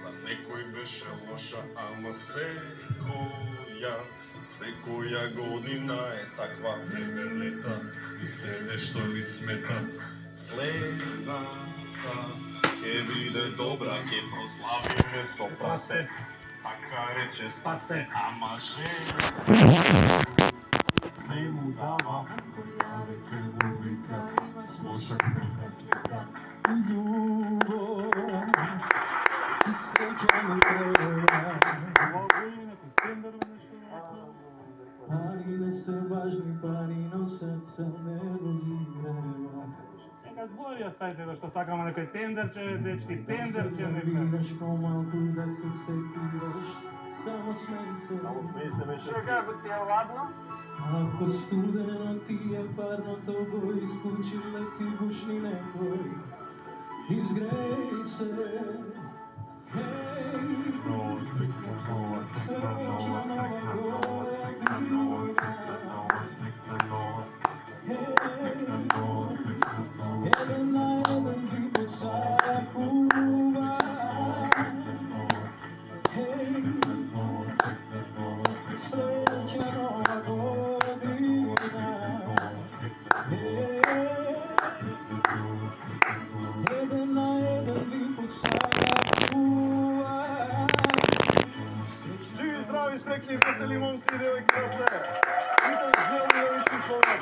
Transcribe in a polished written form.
За некој беше лоша, ама секоја година е таква. Време лета и се нешто ми смета. Следната ќе биде добра, ќе прославиме со прасе. Така рече Спасе, ама жена не му дава. Којаве му вика, лоша книга слика. Љубов и среќа ми треба. Пари не се важни, пари носат се не вози време. Сега збори оставите го што сакаме некој тендерче, дечки, тендерче, некој. Видиш помалку да се сетираш, само смеј се беше. Како ти е ладно? Ако студено ти е парното го исклучи, лети бушни некој. Изгреј се, хеј, нова свекла, нова свекла, нова свекла, нова свекла, нова свекла, нова свекла, нова свекла, нова свекла. Еден на еден ви посакува. Хеј, среќна нова година. Еден на еден ви посакува. Живи, здрави, среќни, весели момци и девојки да се. Сите желби да ви се спомнат.